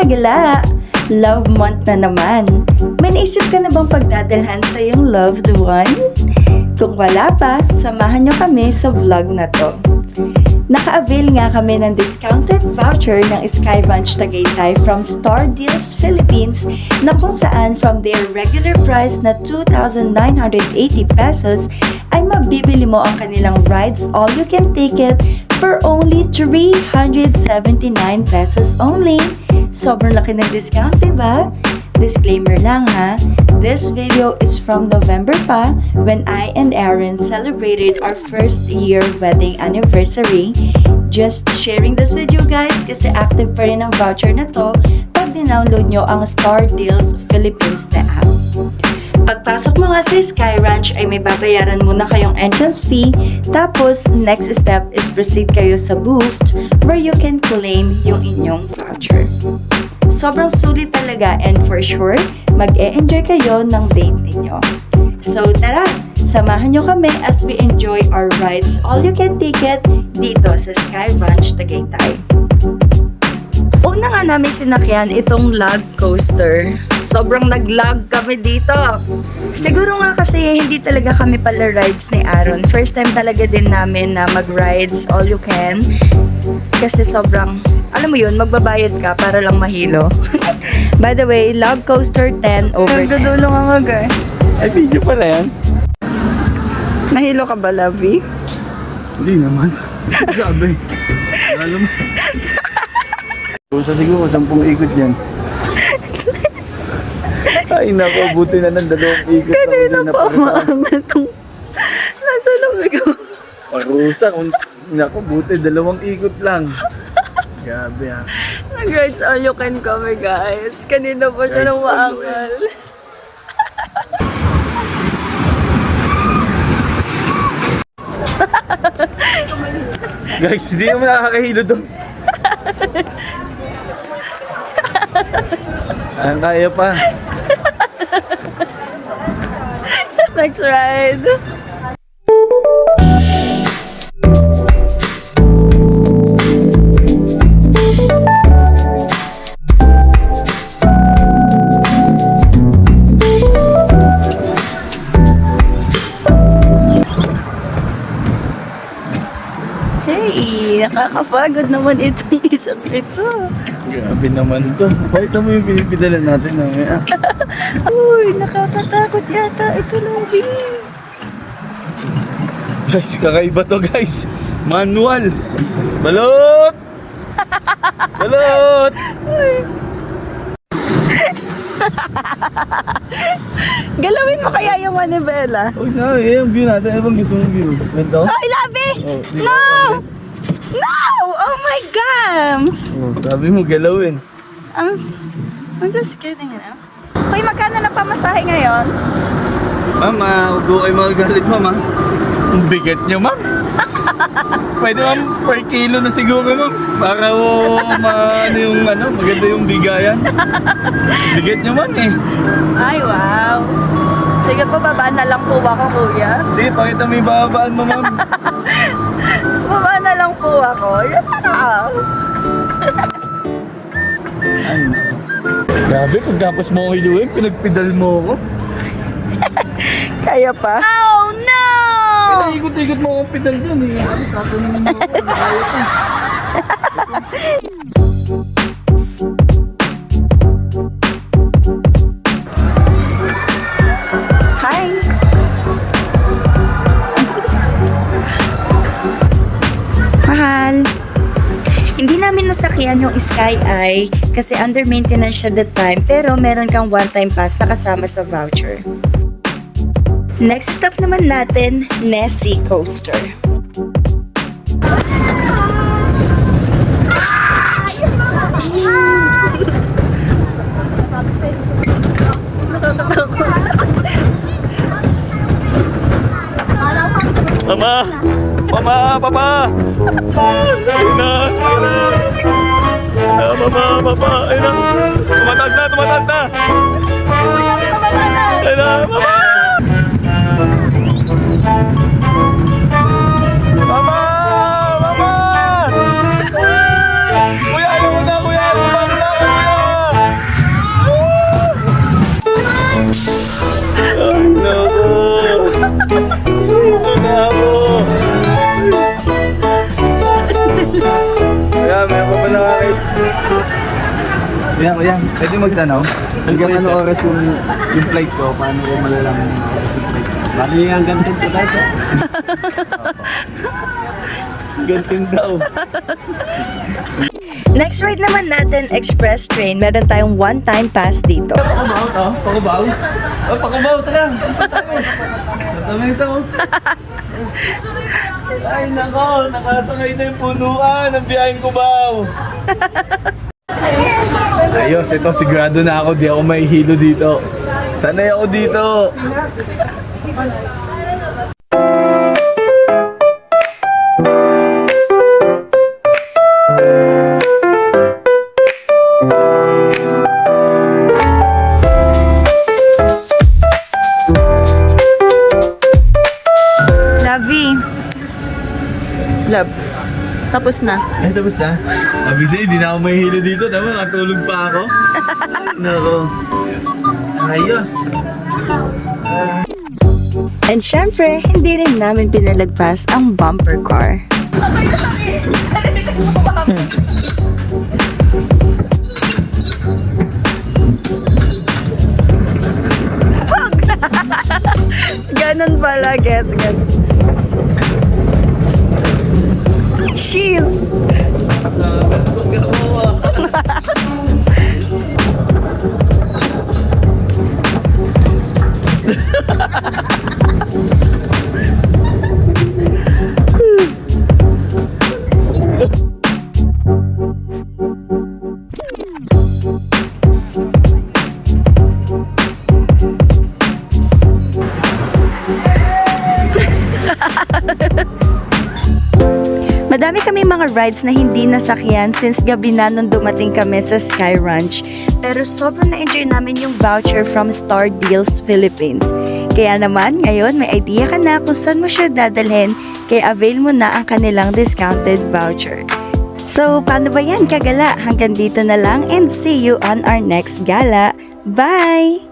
kagala! Love month na naman. May naisip ka na bang pagdadalhan sa iyong loved one? Kung wala pa, samahan nyo kami sa vlog na to. Naka-avail nga kami ng discounted voucher ng Sky Ranch Tagaytay from Star Deals Philippines na kung saan from their regular price na 2,980 pesos ay mabibili mo ang kanilang rides all you can take it for only 379 pesos only. Sobrang laki ng discount, diba? Disclaimer lang ha, this video is from November pa when I and Aaron celebrated our first year wedding anniversary. Just sharing this video guys kasi active pa rin ang voucher na to pag dinownload nyo ang Star Deals Philippines na app. Pagpasok mo nga sa Sky Ranch ay may babayaran muna kayong entrance fee, tapos next step is proceed kayo sa booth where you can claim yung inyong voucher. Sobrang sulit talaga and for sure, mag-e-enjoy kayo ng date ninyo. So tara, samahan nyo kami as we enjoy our rides all you can take it dito sa Sky Ranch Tagaytay. Una nga namin sinakyan itong log coaster. Sobrang nag-log kami dito. Siguro nga kasi hindi talaga kami pala rides ni Aaron. First time talaga din namin na mag-rides all you can. Kasi sobrang, alam mo yun, magbabayad ka para lang mahilo. By the way, log coaster 10 over 10. Nagdudulo nga nga guys. Ay, video pala yan? Nahilo ka ba, Lovey? Hindi naman. Sabi. Alam mo. Sa siguro, 10 ikot yan. Ay, naku, buti na ng 2 ikot. Kanina pa umaangal itong nasa lamig ko. Parusa, naku, buti 2 ikot lang. Gabi ha. Nag-rides all you can kami guys. Kanina pa siya nang maangal. Guys, hindi naman nakakahilo doon. Ang kaya pa. Next ride. Hey, nakakapagod naman itong isang ito. Grabe naman to. Bakit mo yung pinipidala natin na Uy, nakakatakot yata ito, Lovey. Guys, kakaiba to guys. Manual. Balot! Balot! Galawin mo kaya yung manibela. Uy na, yung view natin. Ano bang gusto mong view? Ganito? Ay, Lovey! Oh, di ba? No! No! Oh my gams! Oh, sabi mo galawin. I'm just kidding, you know? Uy, magkano na pamasahe ngayon? Mama, huwag ko kayo magagalit, mama. Ang bigat nyo, ma'am. Pwede, ma'am, per kilo na siguro, ma'am. Para ano yung maganda yung bigayan. Bigat nyo, ma'am, eh. Ay, wow! Sige po, babaan na lang po ako, kuya. Sige, pakita mo yung babaan mo, ma'am. Babaan na lang po ako. Yan na. Ay, grabe, pagkapos mo ako hiluin, pinagpidal mo ako. Kaya pa? Oh, no! Ikot-ikot mo akong pedal dyan, eh. Tatanong mo ako, kaya pa. Hi! Mahal! Hindi namin nasakyan yung Sky Eye kasi under maintenance siya that time, pero meron kang one-time pass na kasama sa voucher. Next stop naman natin, Nessie Coaster. Mama! Mama! Papa! Ayun na! Mama! Papa! Ayun na! Tumataas na! Tumataas na! Ayun na! Mama! Mama! Mama! Kuya! Ayaw mo na! Kuya! Ayaw mo na! Kuya! Kuya, pwede magtanong? Hanggang ano oras yung flight ko? Paano ko malalaman yung oras yung flight ko? Bali hanggang 10 po tayo. Gantin daw. Next ride naman natin, express train. Meron tayong one-time pass dito. Pakubaw to? Pakubaw? Oh, pakubaw, tara. Natamesa ko. Ay, nako. Nakasakay na yung punuan ng biyaheng Cubao. Ayos, ito sigurado na ako. Di ako mahihilo dito. Sanay ako dito. Lovey. Love. Tapos na. Ay, tapos na. Sabi sa'yo, di na ako mahihilo dito. Tama, katulog pa ako. Ay, nako. Ayos. And syempre, hindi rin namin pinalagpas ang bumper car. Ganon pala, gets. Cheese! Madami kami mga rides na hindi nasakyan since gabi na nung dumating kami sa Sky Ranch. Pero sobrang na-enjoy namin yung voucher from Star Deals Philippines. Kaya naman, ngayon may idea ka na kung saan mo siya dadalhin, kaya avail mo na ang kanilang discounted voucher. So, paano ba yan, kagala? Hanggang dito na lang and see you on our next gala. Bye!